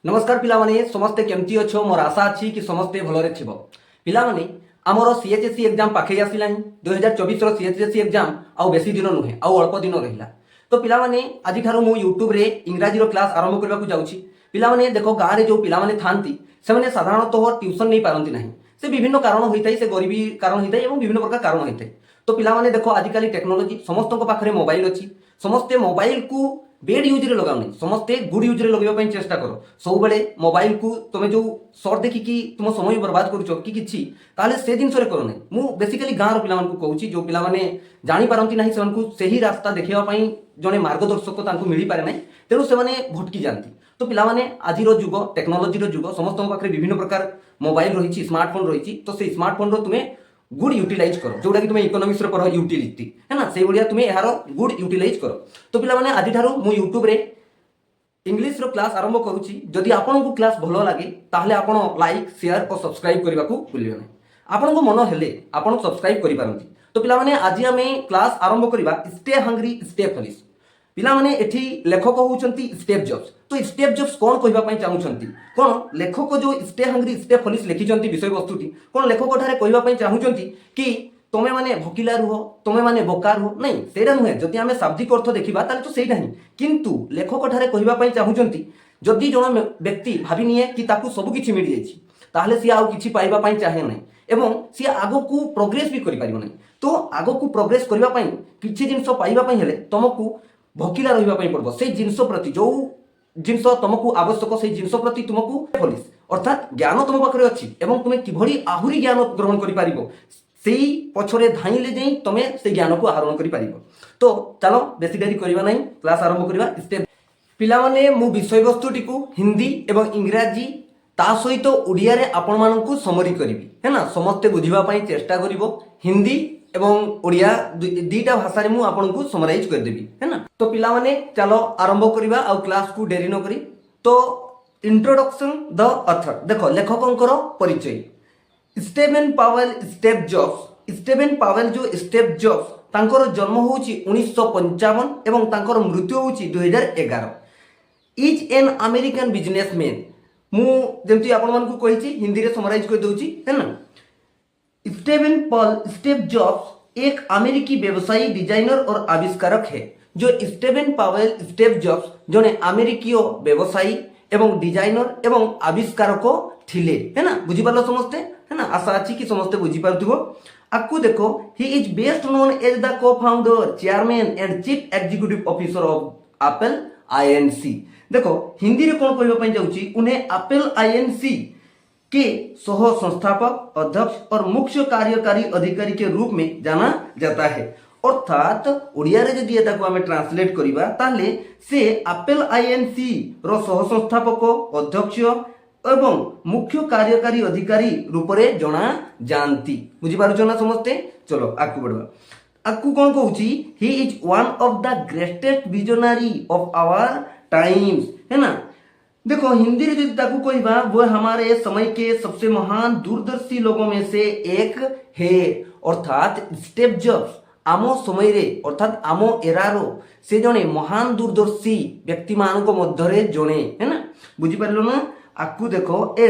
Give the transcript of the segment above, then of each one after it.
नमस्कार पिलामाने समस्ते केमती अच्छो मोर आशा अच्छी कि समस्ते भलरे थिबो। पिलामाने आमर सीएचएससी एग्जाम पाखे आसिलानी 2024 रो सीएचएससी एग्जाम आउ बेसी दिन नुहे आउ अल्प दिन रहिला। तो पिलामाने आजि ठारो मु यूट्यूब रे इंग्राजी रो क्लास आरंभ करबा को जाउछि। पिलामाने देखो गाँ रे जो पिलामाने थांती सेमाने साधारणतः ट्यूशन नहीं पारंती नाही। से विभिन्न कारण होइताई, से गरीबी कारण होइताई एवं विभिन्न प्रकार कारण होइताई। तो पिलामाने देखो आजिकाली टेक्नोलोजी समस्तक पाखरे मोबाइल अछि, समस्ते मोबाइल को बेड यूज रे लगाओ नहीं, समस्ते गुड यूज रे लगाइबा पई चेष्टा करो। सब बेले मोबाइल को तुमे जो शॉर्ट देखि कि तुम समय बर्बाद करूछो कि किछि ताले से जिंस रे करो नहीं। मु बेसिकली गाँ रो पिला मानकु कहूछि जो पिला माने जानि पारंती नाही, सेमानकु सही रास्ता देखिबा पई जने मार्गदर्शक तांकु मिली पारे नाही, तेणु से माने भटकी जांती। तो पिला माने आजि रो जुग, टेक्नोलोजी रो जुग, समस्त पाखरे विभिन्न प्रकार मोबाइल रहिछि, स्मार्टफोन रहिछि। तो से स्मार्टफोन रो तुमे गुड यूटिलाइज करो, जोटा कि तुम इकोनॉमिक्स रे पढ़ यूटिलिटी है ना, से भलिया तुम यार गुड यूटिलाइज करो। तो पिला माने आजि ठारो मु यूट्यूब रे इंग्लिश रो क्लास आरंभ करूछि। जदि आपन को क्लास भलो लागे ताहले आपन लाइक शेयर और सब्सक्राइब करबा को भूलियो नहीं। आपन को मन हेले आपन सब्सक्राइब करि पारंती। तो पिला माने आजि हमें क्लास आरंभ करिबा स्टे हंग्री स्टे फलिश। पिला माने एठी लेखक होउचंती स्टेव जॉब्स। तो स्टेव जॉब्स कोन कहबा पई चाहुचंती, कोन लेखक जो स्टे हंग्री स्टे फलिश लिखिचंती विषय वस्तुटी, कोन लेखक ठारे कहबा पई चाहुचंती कि तमे माने भकिला रुह, तमे माने बोका रुह, नहीं सेरा नुहे। जदि आमे शाब्दिक अर्थ देखिबा ताले तो सेटा ही, किंतु लेखक ठारे कहबा पई चाहुचंती जदि जण व्यक्ति भाबि निए कि ताकू सब किछि मिल जाइछि ताहले सी आउ किछि पाइबा पई चाहे नहीं एवं सी आगो को प्रोग्रेस भी करि पारिबो नहीं। तो आगो को प्रोग्रेस करबा पई किछि जिंस पाइबा पई हेले तुमको भकिला रहिबा पई पड़बो। से जिंस प्रति जो जिंस तुमको आवश्यक से जिंस प्रति तुमको फलिश अर्थात ज्ञान तुम पाखरे अछि एवं तुमे किभଳି आहुरी ज्ञान ग्रहण करि पारिबो सेई पछरे धाइले जाई तमे से ज्ञान को आहरण करि पारिबो। तो चलो बेसी देरी करिबा नहीं, क्लास आरंभ करिबा। स्टेप पिला माने मु विषय वस्तुटी को हिंदी एवं इंग्राजी ता सहित ओडिया रे आपण मानकु समरी करिवि है ना, समस्ते बुझिबा पई चेष्टा करिवो। हिंदी एवं ओडिया दुईटा भाषा रे मु आपण को समराइज कर देबी है ना। तो पिला माने चलो आरंभ करिबा आ क्लास को देरी न करी। तो इंट्रोडक्शन द ऑथर देखो लेखकंकर परिचय। Steven Paul Steve Jobs. Steven Paul जो स्टेव जॉब्स तांकर जन्म होउची 1955 एवं तांकर मृत्यु होउची 2011। Is an American businessman. मु जेमति आपण मानकु कहिची हिंदी रे समराइज कर दउची है ना। स्टीफेन पॉल स्टेव जॉब्स एक अमेरिकी व्यवसायी, डिजाइनर और आविष्कारक है। जो स्टीफेन पावेल स्टेव जॉब्स जने अमेरिकीय व्यवसायी एवं डिजाइनर एवं आविष्कारक थिले है ना। बुझी पालो समस्ते है ना, आशा अछि कि समस्ते बुझी पारथिबो। आकु देखो he is best known as the co-founder, chairman and chief executive officer of Apple INC. देखो हिंदी रे कोन कहबा पई जाउची, उन्हें एप्पल आईएनसी के सह संस्थापक, अध्यक्ष और मुख्य कार्यकारी अधिकारी के रूप में जाना जाता है। अर्थात ओडिया रे जदि एटा को हमें ट्रांसलेट करिबा ताले से एप्पल आईएनसी रो सह संस्थापक, अध्यक्ष एवं मुख्य कार्यकारी अधिकारी रूप रे जणा जानती। बुझी पारुछ ना समस्ते। चलो आकु बढ़वा। आकु कोन कहूची, he is one of the greatest visionary of our times है ना। देखो हिंदी रे जदि ताकू कहबा वो हमारे समय के सबसे महान दूरदर्शी लोगों में से एक है। अर्थात स्टेव जॉब्स आमो समय रे अर्थात आमो एरारो से जने महान दूरदर्शी व्यक्ति मानक मध्यरे जने है ना। बुझी पारलो ना। आकु देखो a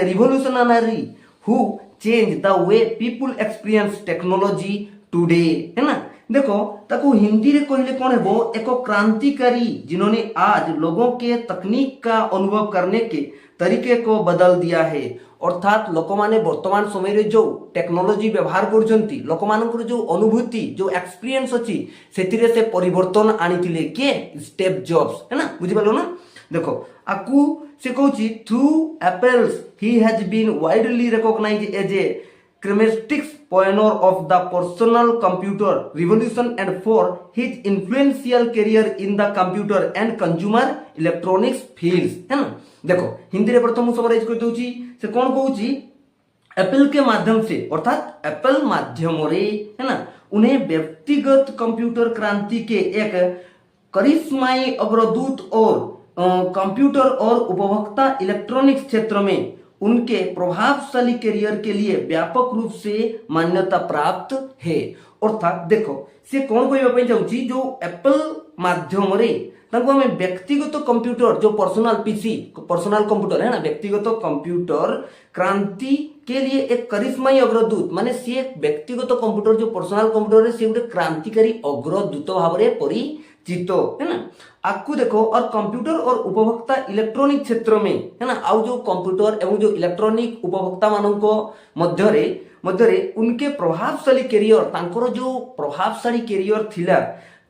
revolutionary who change the way people experience technology today है ना। देखो ताकू हिंदी रे कहले कौन है, वो एक क्रांतिकारी जिन्होंने आज लोगों के तकनीक का अनुभव करने के तरीके को बदल दिया है। अर्थात लोक माने वर्तमान समय रे जो टेक्नोलॉजी व्यवहार करजंती, लोक मानकर जो अनुभूति जो एक्सपीरियंस अछि सेतिरे से परिवर्तन आनिथिले के स्टेव जॉब्स है ना। बुझि पालो ना। देखो आकु से कहूची through Apple's he has been widely recognised as a Chematics pioneer of the personal computer revolution and for his influential career in the computer and consumer electronics fields है ना। देखो हिंदी रे प्रथम समराइज कर दउची, से कोन कहूची एप्पल के माध्यम से अर्थात एप्पल माध्यम रे है ना उन्हें व्यक्तिगत कंप्यूटर क्रांति के एक करिश्माई अग्रदूत और कंप्यूटर और उपभोक्ता इलेक्ट्रॉनिक्स क्षेत्र में उनके प्रभावशाली करियर के लिए व्यापक रूप से मान्यता प्राप्त है। अर्थात देखो से कौन कहबा पई जाउची, जो एप्पल माध्यम रे तांको हमें व्यक्तिगत कंप्यूटर जो पर्सनल पीसी पर्सनल कंप्यूटर है ना, व्यक्तिगत कंप्यूटर क्रांति के लिए एक करिश्माई अग्रदूत माने सी एक व्यक्तिगत कंप्यूटर जो पर्सनल कंप्यूटर है सी गोटे क्रांतिकारी अग्रदूत भाव में परिचित है ना। आपको देखो और कंप्यूटर और उपभोक्ता इलेक्ट्रॉनिक क्षेत्र में है ना, आउ जो कंप्यूटर एवं जो इलेक्ट्रॉनिक उपभोक्ता मानक मध्य उनके प्रभावशाली कैरियर तांकर जो प्रभावशाली कैरियर थिला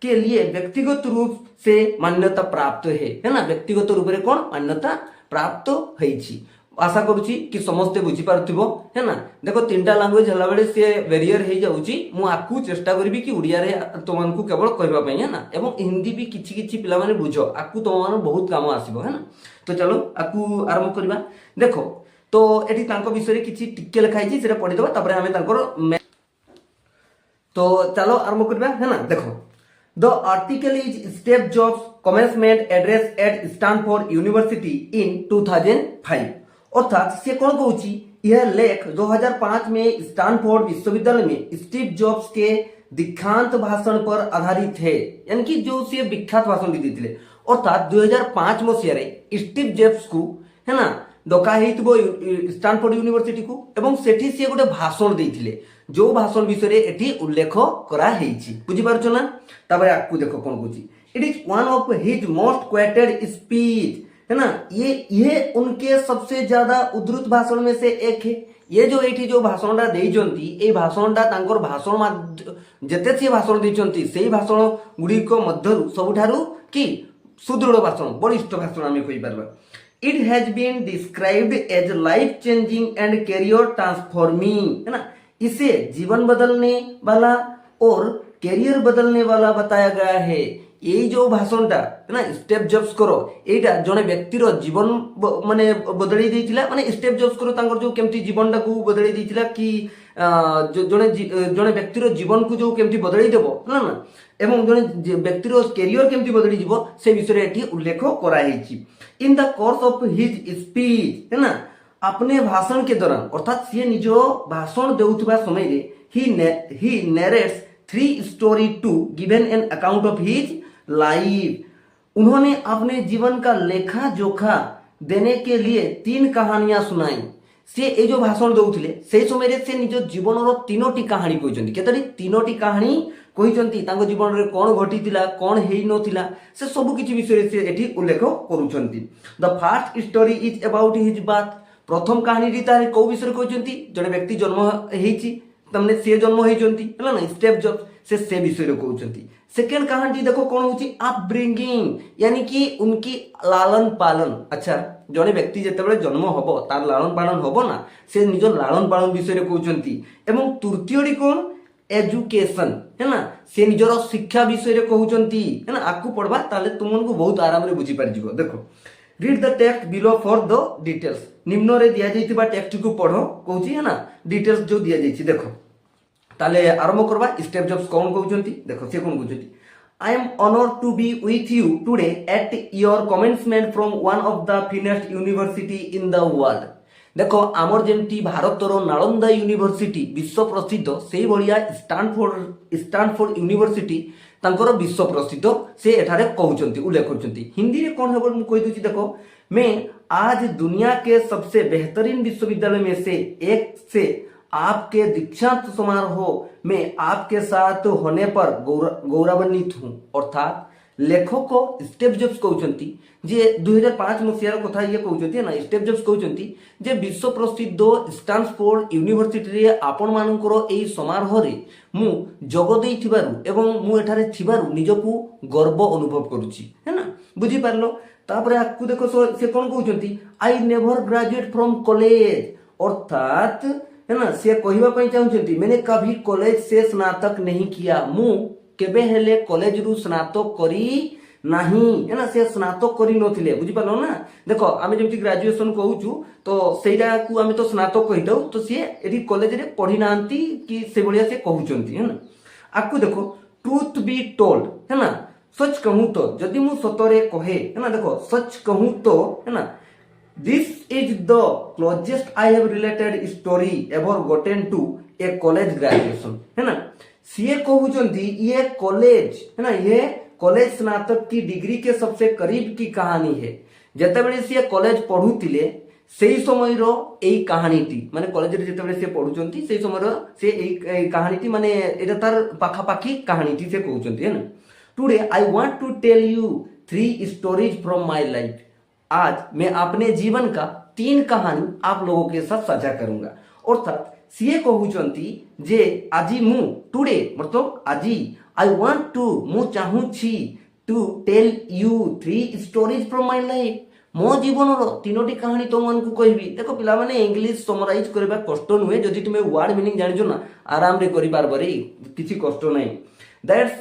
के लिए व्यक्तिगत रूप से मान्यता प्राप्त है ना, व्यक्तिगत रूप में कौन मान्यता प्राप्त होईछि। आशा करुच्ची कि समस्ते बुझी पारुथिबो है ना। देखो तीनटा लैंग्वेज हला बेले से वेरियर हो जाउची, मु आकु चेष्टा करबी कि उड़िया रे तुमनको केवल कहबा पई है ना, एवं हिंदी भी किछि किछि पिला माने बुझो आकु तुमन बहुत काम आसीबो है ना। तो चलो आकु आरंभ करबा। देखो तो एठी तांको विषय रे किछि टिके लिखाई छी सेटा पढि दबा तापर हमें तांकर तो चलो आरंभ करबा है ना। देखो the article is Steve Jobs commencement address at Stanford University in 2005। अर्थात से कौन कहूँ यह लेख 2005 में स्टैनफोर्ड विश्वविद्यालय में स्टीव जॉब्स के दीक्षांत भाषण पर आधारित है, यानी कि जो से विख्यात भाषण दी थे। अर्थात 2005 मसीह स्टीव जॉब्स को है ना डका स्टैनफोर्ड यूनिवर्सिटी को एवं सेठी से गोटे भाषण देइथिले, जो भाषण विषय एठी उल्लेख करा हेछि। बुझी पारुछ ना। तापर आकु देखो कौन कहूँ, it is one of his most quoted speech है ना, ये उनके सबसे ज्यादा उद्धृत भाषण में से एक है। ये जो एठी जो भाषणटा देइचंती ए भाषणटा तांकर भाषण जेते से भाषण देइचंती सेही भाषण गुडी को मध्यरु सबुठारु की सुदृढ़ भाषण बलिष्ठ भाषण आमे कहि परबा। It has been described as life changing and career transforming है ना, इसे जीवन बदलने वाला और कैरियर बदलने वाला बताया गया है। ये जो भाषणटा है ना स्टेप जॉब्स करो एटा जने व्यक्तिर जीवन माने बदली देइथिला, माने स्टेप जॉब्स करो तांकर जो केमती जीवनटा को बदली देइथिला कि जने व्यक्तिर जीवन को जो केमती बदली देबो ना ना एवं जने व्यक्तिर कैरियर केमती बदली जीवो से विषय एठी उल्लेख करा हेछि। In the course of his speech है ना, अपने भाषण के दौरान अर्थात से निजो भाषण देउथबा समय रे he narrates 3 story to given an account of his life. उन्होंने अपने जीवन का लेखा जोखा देने के लिए 3 कहानियां सुनाई। से ए जो भाषण दउथिले से समय रे से निज जीवन रो 3टी कहानी कहिसंती। केतरी 3टी कहानी कहिसंती, तांको जीवन रे कोन घटितिला कोन हेइ नथिला से सब किछि विषय से एठी उल्लेख करूछंती। The first story is about his birth. प्रथम कहानी री तारे को विषय कहिसंती, जने व्यक्ति जन्म हेइछि तमने से जन्म हेइचंती हला ना स्टेप जॉब्स से विषय रे कहउछंती। सेकेंड कहानी देखो कौन होची अपब्रिंगिंग, यानी कि उनकी लालन पालन। अच्छा जने व्यक्ति जेतेबेले जन्म हबो तार लालन पालन हबो ना, से निज लालन पालन विषय रे कहउछंती। एवं तृतीयटी कौन एजुकेशन है ना, से निजर शिक्षा विषय रे कहउछंती है ना। आकु पढ़बा ताले तुमनको बहुत आराम रे बुझी पारि जिवो। देखो read the text below for the details. निम्न रे दिया जाइतिबा टेक्स्ट को पढ़ो कहउची है ना, डिटेल्स जो दिया जाइछि। देखो ताले आरंभ करबा स्टेप जॉब्स कौन कहउछंती। देखो से कौन कहउछंती, I am honoured to be with you today at your commencement from one of the finest university in the world. देखो आमर जेमती भारतर नालंदा यूनिवर्सिटी विश्व प्रसिद्ध से भलिया स्टैनफोर्ड यूनिवर्सिटी तांकर विश्व प्रसिद्ध से एठारे कहउछंती उल्लेख करछंती। हिंदी रे कोन हेबर मु कहि दोची। देखो मैं आज दुनिया के सबसे बेहतरीन विश्वविद्यालय में से एक से आपके दीक्षांत समारोह में आपके साथ होने पर गौरवान्वित हूं। अर्थात लेखक को स्टेप जॉब्स कहउछंती जे 2005 मसीहार कथा ये कहउछंती ना, स्टेप जॉब्स कहउछंती जे विश्व प्रसिद्ध स्टैनफोर्ड यूनिवर्सिटी रे आपण मानकर एई समारोह रे मु जोग देइथिबारु एवं मु एठारे थिबारु निजकु गर्व अनुभव करूची है ना। बुझी पारलो। तापरे आकु देखो से कोन कहउछंती, I never graduate from college. अर्थात है ना से कहबा पई चाहउछंती मैंने कभी कॉलेज से स्नातक नहीं किया, मु केबे हेले कॉलेज रु स्नातक करी नहीं है ना, से स्नातक करी नथिले। बुझी पालो ना। देखो आमे जेमति ग्रेजुएशन कहउछु तो सेइडा को आमे तो स्नातक कहिताउ, तो से एठी कॉलेज रे पढी नांती कि से बलिया से कहउछंती है ना। आकु देखो ट्रुथ बी टोल्ड है ना, सच कहूं तो जदि मु सतरे कहे है ना। देखो सच कहूं तो है ना, this is the closest I have related story ever gotten to a college graduation है ना। सीए कहउचंती ये कॉलेज है ना, ये कॉलेज स्नातक की डिग्री के सबसे करीब की कहानी है। जेतेबेले सी कॉलेज पढ़ुतिले सेई समयर एई कहानीटी माने कॉलेज रे जेतेबेले से पढ़ुचंती सेई समयर से एई कहानीटी माने एटा तार पाखापाखी कहानीटी से कहउचंती है ना। Today I want to tell you 3 stories from my life. आज मैं अपने जीवन का 3 कहानी आप लोगों के साथ साझा करूंगा। अर्थात सीए कहउचंती जे आजी मु टुडे मतलब आजी आई वांट टू मु चाहू छी to tell you 3 stories from my life. मो जीवन तीनोटी कहानी तुम मन को कहबी। देखो पिला माने इंग्लिश समराइज करबा कष्ट नुहे, जदि तुमे वर्ड मीनिंग जानिजो ना आराम रे करि पारबरी, किछि कष्ट नै। That's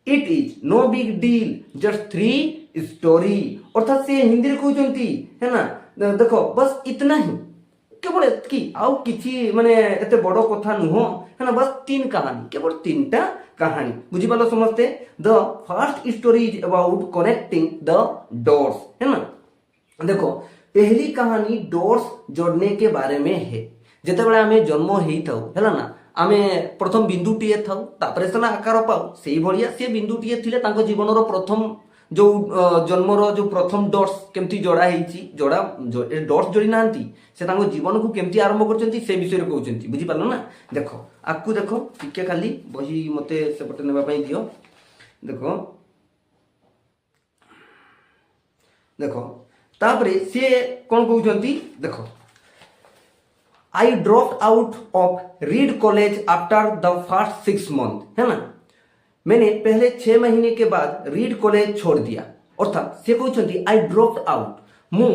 it is no big deal just 3 story. अर्थात से हिंदी रे कहउचंती है ना, देखो बस इतना ही केवल कि आउ किछि माने एते बड़ कथा नुहो है ना, बस 3 कहानी केवल 3टा कहानी बुझी पालो समझते। The first story is about connecting the dots है ना। देखो पहली कहानी डॉट्स जोड़ने के बारे में है। जेतेबेले आमे जन्म हेई थाउ हैला ना, आमे प्रथम बिंदुटीए थाउ तापरे सेना आकार पाउ, सेई भलिया से बिंदुटीए थिले तांको जीवनर प्रथम जो जन्मर जो प्रथम डॉट्स केमती जोड़ा हेइची, जोड़ा डॉट्स जोड़ी नांती से तांको जीवन को केमती आरंभ करचंती से विषय रे कहउचंती बुझी पालो ना। देखो आकु देखो टिके खाली बही मते सेपटे नेबा पई दियो। देखो देखो तापरे से कौन कहउचंती देखो I drop out of Reed College after the first 6 month है ना। मैंने पहले 6 महीने के बाद रीड कॉलेज छोड़ दिया। अर्थात से कहउचंती आई ड्रॉप आउट मु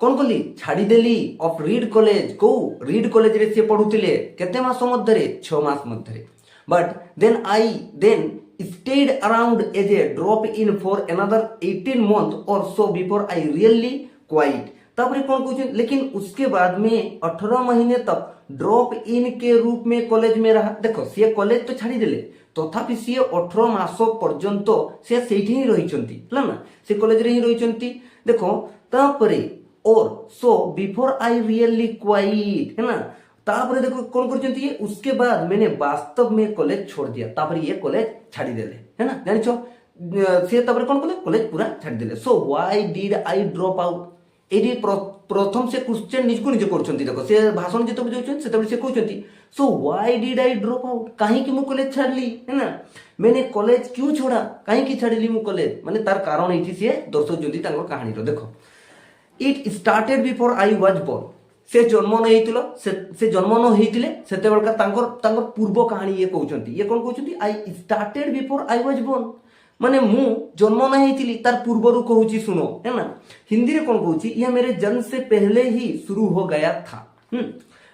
कौन कली छाड़ी देली ऑफ रीड कॉलेज को रीड कॉलेज रे से पढुतिले केते मास मध्यरे 6 मास मध्यरे। But then stayed around as a drop in for another 18 month or so before I really quit। तब कौन कुछ लेकिन उसके बाद में 18 महीने तक ड्रॉप इन के रूप में कॉलेज में रहा। देखो सी कॉलेज तो छाड़ी देले तथापि सी 18 मास पर्यंत से सेठी ही रहिचंती हला ना, से कॉलेज रे ही रहिचंती। देखो तापरे और so before I really quite है ना। तापरे देखो कौन करचंती ये उसके बाद मैंने वास्तव में कॉलेज छोड़ दिया। तापरे ये कॉलेज छाड़ी देले है ना, जानिछो से तापरे कौन कले कॉलेज पूरा छाड़ी देले। So why did I drop out एडी प्रथम से क्वेश्चन निज को निज करचंती। देखो से भाषण जेतो बुझौछन से तबे से कहउचंती so why did I drop out काहे कि मु कॉलेज छाड़ली है ना, मैंने कॉलेज क्यों छोड़ा काहे कि छाड़ली मु कॉलेज माने तार कारण एठी से दर्शौचंती तांको कहानी रो। देखो it started before I was born. से जन्म न हेतिलो से जन्म न हेतिले सेते बेलका तांकर पूर्व कहानी ये कहउचंती। ये कोन कहउचंती I started before I was born माने मु जन्म न हेतिली तार पूर्वरु कहउची सुनो है ना। हिंदी रे कोन कहउची यह मेरे जन्म से पहले ही शुरू हो गया था।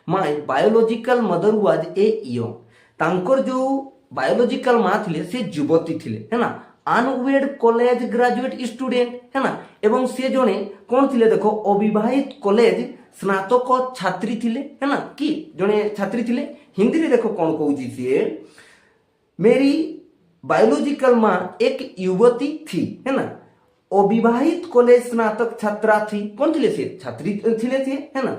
My biological mother was a young. तांकर जो बायोलॉजिकल मां थिले से युवती थिले है ना, अनवेड कॉलेज ग्रेजुएट स्टूडेंट है ना। एवं से जने कौन थिले देखो अविवाहित कॉलेज स्नातक छात्री थिले है ना, कि जने छात्री थिले। हिंदी रे देखो कौन कहउची से मेरी बायोलॉजिकल मां एक युवती थी है ना, अविवाहित कॉलेज स्नातक छात्रा थी। कौन थिले से छात्री थिले थे है ना।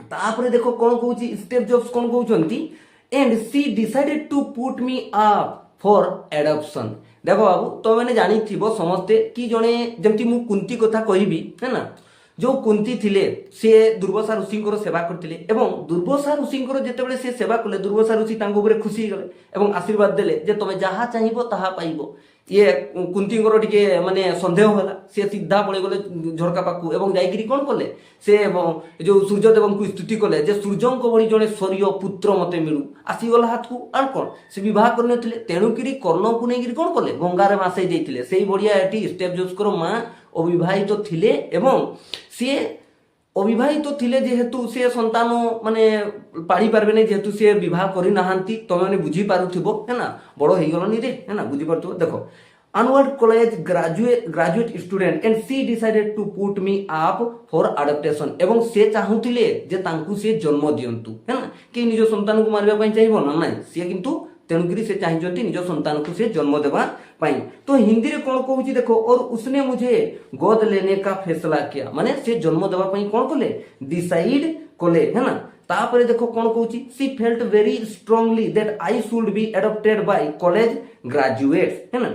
तापरे देखो कौन कहउची स्टेप जॉब्स कौन कहउचंती and she decided to put me up for adoption. देखो बाबू तो मैंने जानी थी वो समझते कि जने जमती मु कुंती कथा कहबी है ना, जो कुंती थिले से दुर्वासा ऋषिंकर सेवा करथिले एवं दुर्वासा ऋषिंकर जेतेबेले से सेवा कले दुर्वासा ऋषि तांको ऊपर खुशी गले एवं आशीर्वाद देले जे तमे जहा चाहिबो ताहा पाइबो। ये कुंतींकर टिके माने संदेह होला से सीधा पळे गले झरका पाकू एवं जाईकरी कोन कले से जो सूर्य देव को स्तुति कले जे सूर्यंको भଳି जने सूर्य पुत्र मते मिलू आसी गला हाथ को आर कोन से विवाह करनथिले तेणुकरी कर्ण को नेगिरी कोन कले गंगारे मासे देइथिले। सेही बढिया एटी स्टेप जोस्कर मां अविवाहित थिले एवं सी अविवाहित थिले जेहेतु से संतान माने पाड़ी पारबे नै जेहेतु से विवाह करि नाहांती तमे माने बुझी पारुथिबो है ना, बड़ हेई गलनी रे है ना, बुझी पारुथिबो। देखो unwed college graduate student and she decided to put me up for adoption एवं से चाहुथिले जे तांकु से जन्म दियंतु है ना, कि निज संतान को मारबा पई चाहिबो ना नै से किंतु तेणुकरी से चाहिए निज संतान को से जन्म देवा पाई। तो हिंदी रे कौन कहूची देखो और उसने मुझे गोद लेने का फैसला किया माने से जन्म देवा पाई कौन कले डिसाइड कले है ना। तापरे देखो कौन कहूची she felt very strongly that I should be adopted by college graduates है ना।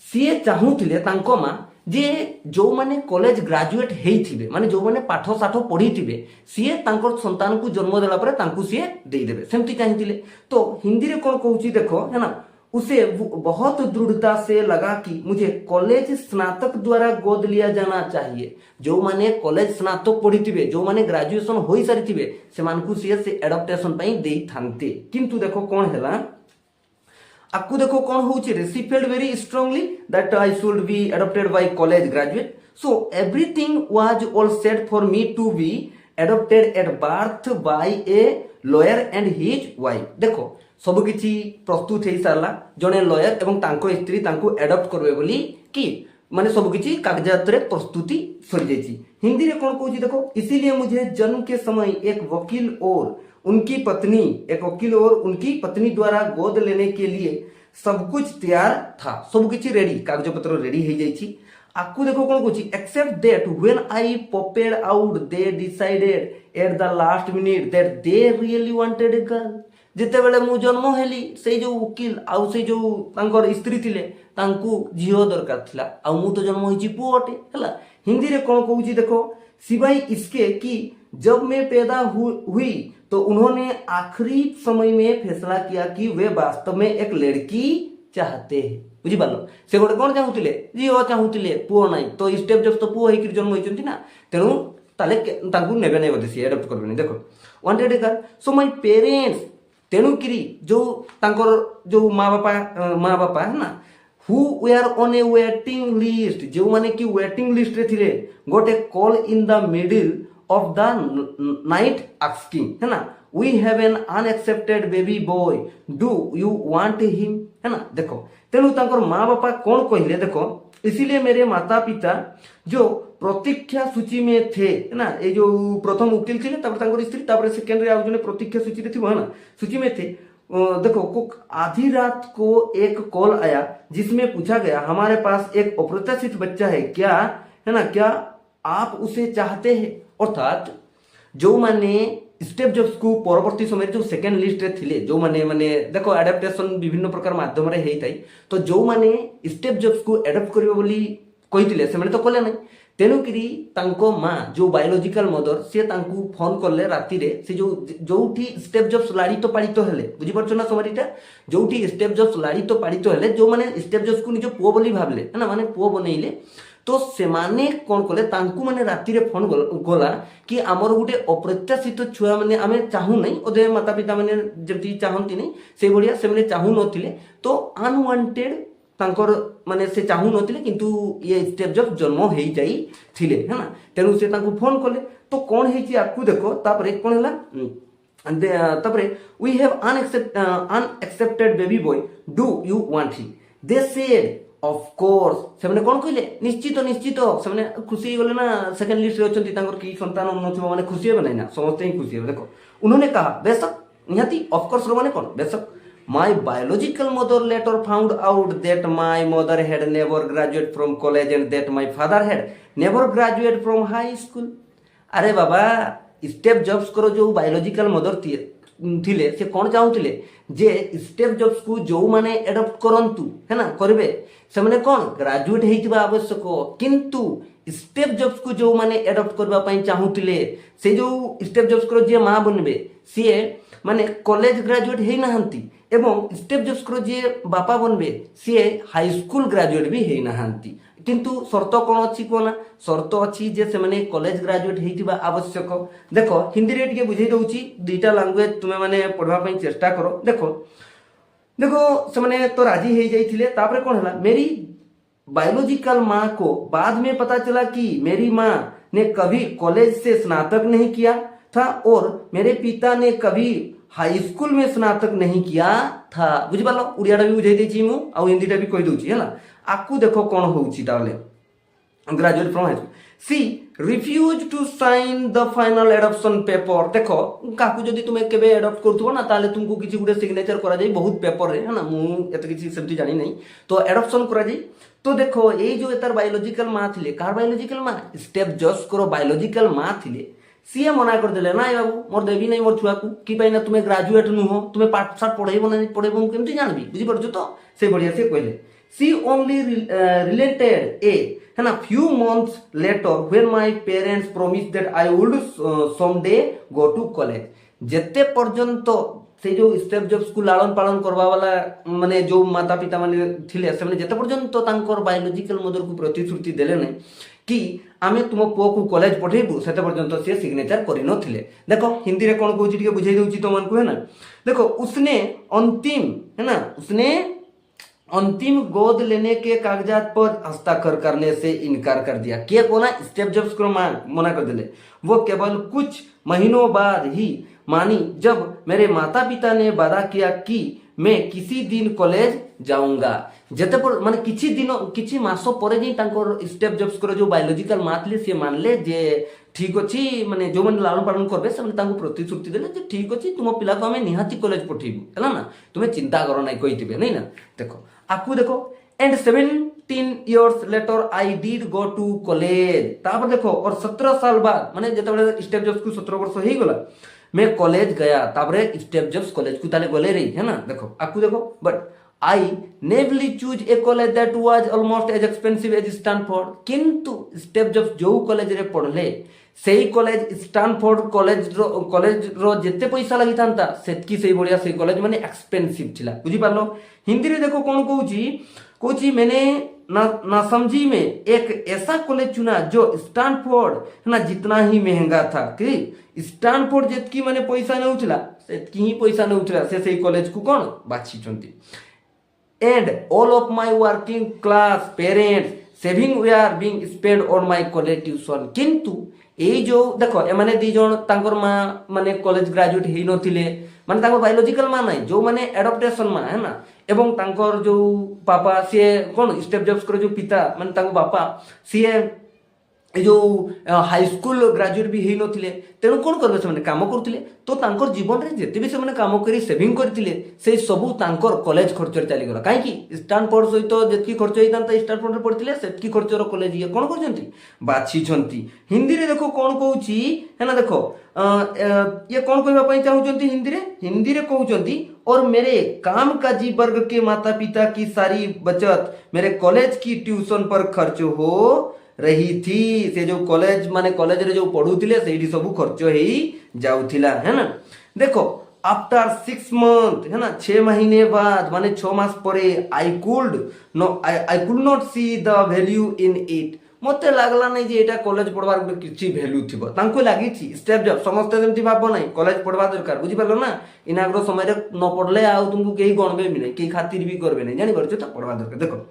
ସିଏ ଚାହୁଁଥିଲେ ତାଙ୍କ ମା ଯେ ଯେଉଁମାନେ କଲେଜ ଗ୍ରାଜୁଏଟ୍ ହେଇଥିବେ ମାନେ ଯେଉଁମାନେ ପାଠ ସାଠ ପଢ଼ିଥିବେ ସିଏ ତାଙ୍କର ସନ୍ତାନକୁ ଜନ୍ମ ଦେଲା ପରେ ତାଙ୍କୁ ସିଏ ଦେଇଦେବେ ସେମିତି ଚାହିଁଥିଲେ। ତ ହିନ୍ଦୀରେ କ'ଣ କହୁଛି ଦେଖ है ना, उसे बहुत दृढ़ता से लगा कि मुझे कॉलेज स्नातक द्वारा गोद लिया जाना चाहिए। जो माने कॉलेज स्नातक पढ़ी जो माने ग्रेजुएशन हो सारी से एडप्टेशन दे थांते किंतु देखो कौन है आपको देखो कौन होची रे she felt very strongly that I should be adopted by college graduate so everything was all set for me to be adopted at birth by a lawyer and his wife. देखो सब किछि प्रस्तुत हो सारा जड़े लॉयर एवं तांको स्त्री तांको एडॉप्ट करबे बोली कि माने सब किछि कागजात रे प्रस्तुति सरी जाइछि। हिंदी रे कोन कहूछि देखो, इसीलिए मुझे जन्म के समय एक वकील और उनकी पत्नी द्वारा गोद लेने के लिए सब कुछ तैयार था। सब किछि रेडी, कागज पत्र रेडी हो जाइछि। आपको देखो कौन कहूछि, except that when I popped out they decided at the last minute that they really wanted a girl. जिते बेले मु जन्म हेली से जो वकील आउ से जो तांकर स्त्री थिले तांकू झियो दरकार थिला आ मु तो जन्म होइछि पुओटे हला। हिंदी रे कोन कहूछि देखो, सिवाय इसके कि जब मैं पैदा हुई तो उन्होंने आखिरी समय में फैसला किया कि वे वास्तव में एक लड़की चाहते हैं। बुझी पारलो, से गोटे कौन चाहूतिले, झियो चाहूतिले, पुओ नाही। तो स्टेप जब तो पुओ होइकि जन्म होइचंती ना, तेणु ताले तांकू नेबे नै बोधे, से एडॉप्ट करबे नै। देखो wanted a girl so my parents, तेणुकरी जो तांकर जो माँ बापा है ना, who were on a waiting list, जो माने कि वेटिंग लिस्ट रे थिले, got a call in the middle of the night asking है ना, we have an unexpected baby boy, do you want him है ना। देखो तेणु तांकर माँ बापा कौन कहले देखो, इसीलिए मेरे माता पिता जो प्रतीक्षा सूची में थे है ना, ये जो प्रथम वकील थे तापर स्त्री तापर सेकेंड रे आउजने प्रतीक्षा सूची रे थी है ना, सूची में थे। देखो आधी रात को एक कॉल आया जिसमें पूछा गया हमारे पास एक अप्रत्याशित बच्चा है क्या, है ना, क्या आप उसे चाहते हैं। अर्थात जो माने स्टेप जॉब्स को परवर्ती समय जो सेकेंड लिस्ट रे थिले जो माने देखो एडाप्टेशन विभिन्न प्रकार माध्यम रे हेई थाई, तो जो माने स्टेप जॉब्स को एडॉप्ट करिवे बोली कहिथिले से माने तो कले नै। तेणुकरी तांको माँ जो बायोलॉजिकल मदर से तांको फोन करले राति रे, से जोठी स्टेप जॉब्स लाड़ित पाड़ित हेले, बुझी परछ ना समरीटा, जोठी स्टेप जॉब्स लाड़ित पाड़ित हेले जो माने स्टेप जॉब्स को निजो पुओ बोली भाबले है ना, माने पुओ बनेइले, तो सेमाने कोन कले तांकु माने राति रे फोन गला कि हमर गुटे अप्रत्याशित छुआ माने आमे चाहू नै, ओदे माता पिता माने जेति चाहंती नै से बढिया से माने चाहू नथिले, तो अनवांटेड तांकर माने से चाहू नथिले किंतु ये स्टेप जॉब जन्म हेई जाई थिले है ना। तेनु से तांकु फोन कले तो कोन हेची आपकु देखो, तापरे कोन हला तापरे we have unexpected baby boy, do you want him, they said of course. से माने कोन कहले निश्चित से माने खुशी गले ना, सेकंड लिस्ट रे अछंती तांकर की संतान नथिबो माने खुशी हेबे नै ना, समस्त ही खुशी हेबे। देखो उन्होंने कहा बेशक निहाती ऑफ कोर्स रो माने कोन बेशक, my biological mother later found out that my mother had never graduated from college and that my father had never graduated from high school। अरे बाबा स्टेप जॉब्स करो जो बायोलॉजिकल मदर थिले से कौन चाहूतिले जे स्टेप जॉब्स को जो माने एडॉप्ट करंतु है ना करबे से माने कौन ग्रेजुएट हेइतिबा आवश्यक, किंतु स्टेप जॉब्स को जो माने एडॉप्ट करबा पई चाहूतिले से जो स्टेप जॉब्स करो जे मां बनबे सी माने कॉलेज ग्रेजुएट हेइ नाहंती एवं स्टेप जॉब्स करो जे बापा बनबे सी हाई स्कूल ग्रेजुएट भी हेइ नाहंती, किंतु शर्त कौन अच्छी कोना, शर्त अच्छी जे से माने कॉलेज ग्रेजुएट हेइतिबा आवश्यक। देखो हिंदी रे टिके बुझेई दउची, दुईटा लैंग्वेज तुमे माने पढ़वा पई चेष्टा करो। देखो देखो से माने तो राजी हेइ जाइथिले, तापरे कोन हला मेरी बायोलॉजिकल माँ को बाद में पता चला कि मेरी माँ ने कभी कॉलेज से स्नातक नहीं किया था और मेरे पिता ने कभी हाई स्कूल में स्नातक नहीं किया था। बुझी पालो, उड़ियाटा भी बुझाई देछि मु आ हिंदीटा भी कहि दउछि हला। आकु देखो कोन होउछि ताले graduate from high school, she refuse to sign the final adoption paper. देखो काकु जदी तुमे केबे एडॉप्ट करथबो ना ताले तुमको किछि गुडे सिग्नेचर करा जाई बहुत पेपर रे है ना, मु एत किछि सेमति जानि नै, तो एडॉप्शन करा जाई। तो देखो ए जो एतार बायोलॉजिकल मां थिले, कार बायोलॉजिकल मां स्टेप जॉब्स करो बायोलॉजिकल मां थिले, सीए मना कर देले ना बाबू मोर देवी नहीं मोर छुआ को कि पाइना तुमे ग्रेजुएट नुह, तुमे पाठ साठ पढ़ेइबो ना पढ़ेइबो केमति जानबी, बुझी परछु तो से बढ़िया से कहले। सी ओनली रिलेटेड ए है ना few months later when my parents promise that I would someday go to college जेते पर्यंत से जो स्टेप जॉब्स को लालन पालन करवा वाला माने जो माता पिता माने थिले से जेते पर्यंत तांकर बायोलॉजिकल मदर को प्रतिश्रुति देले नै कि आमे तुम पुओ को कॉलेज पठेबू सेते पर्यंत से सिग्नेचर करि नथिले। देखो हिंदी रे कोन कहूची टिके बुझाई दउची तो मन को है ना। देखो उसने अंतिम गोद लेने के कागजात पर हस्ताक्षर करने से इनकार कर दिया। क्या कोना स्टेप जॉब्स को मना कर दिले। वो केवल कुछ महीनों बाद ही मानी जब मेरे माता पिता ने वादा किया कि मैं किसी दिन कॉलेज जाऊंगा। जेते पर माने किछि मासो परे जी तांकर स्टेप जॉब्स को जो बायोलॉजिकल मातले से मानले जे ठीक अछि माने जो मन लालन पालन करबे से तांको प्रतिश्रुति देले जे ठीक अछि तुम पिला को हमें निहाती कॉलेज पठेबू हला ना तुमे चिंता करो नै कहितिबे नै ना। देखो आपको देखो and 17 years later I did go to college। तापर देखो और 17 साल बाद माने जेते स्टेप जॉब्स को 17 वर्ष हो गला मैं कॉलेज गया तापरे स्टेप जॉब्स कॉलेज को ताले गले रही है ना। देखो आपको देखो but I naively choose a college that was almost as expensive as Stanford. किंतु स्टेप जॉब्स जो कॉलेज रे पढ़ले सेही कॉलेज स्टैनफोर्ड कॉलेज रो जेते पैसा लागि थांता सेतकी सेही बढ़िया सेही कॉलेज माने एक्सपेंसिव थिला बुझी पारलो। हिंदी रे देखो कोन कहूची मैंने ना समझी में एक ऐसा कॉलेज चुना जो स्टैनफोर्ड ना जितना ही महंगा था कि स्टैनफोर्ड जितकी माने पैसा नै उठला सेतकी ही पैसा नै उठला से सेही कॉलेज को कोन बाछि चंती। And all of my working class parents saving they are being spend on my college tuition. किंतु एई जो देखो ए माने दी जण तांकर मां माने कॉलेज ग्रेजुएट हेई नथिले माने तांकर बायोलॉजिकल मां नै जो माने एडॉप्टेशन मां है ना एवं तांकर जो पापा से कोन स्टेप जॉब्स कर जो पिता माने तांको बापा से जो हाई स्कूल ग्रेजुएट भी हेई नथिले तेणु कोन करबे से माने काम करथिले तो तांकर जीवन रे जेते भी से माने काम करी सेविंग करथिले से सबु तांकर कॉलेज खर्च रे चली गला। काहे कि स्टैनफोर्ड सहित जेतकी खर्च हेइतांता स्टैनफोर्ड रे पढ़थिले सेतकी खर्च रो कॉलेज ये कोन करछंती बाछि छंती। हिंदी रे देखो कोन कहूची है ना। देखो ये कोन कहबा पई चाहउचंती हिंदी रे कहउचंती और मेरे काम काजी वर्ग के माता पिता की सारी बचत मेरे कॉलेज की ट्यूशन पर खर्च हो रही थी। से जो कॉलेज माने कॉलेज रे जो पढुथिले सेठी सब खर्च हेई जाउथिला है ना। देखो आफ्टर 6 months है ना 6 महीने बाद माने 6 मास परे I could not see the value in it. मते लागला नै जे एटा कॉलेज पढवार किछि वैल्यू थिबो तांको लागि छि स्टेप जॉब समस्त जेमति भाबो नै कॉलेज पढवा दरकार बुझि पारलो ना। इनाग्रो समय रे न पढले आ तुमको केही गणबे भी नै केही खातिर भी करबे नै जानि परछो त पढवा दरकार। देखो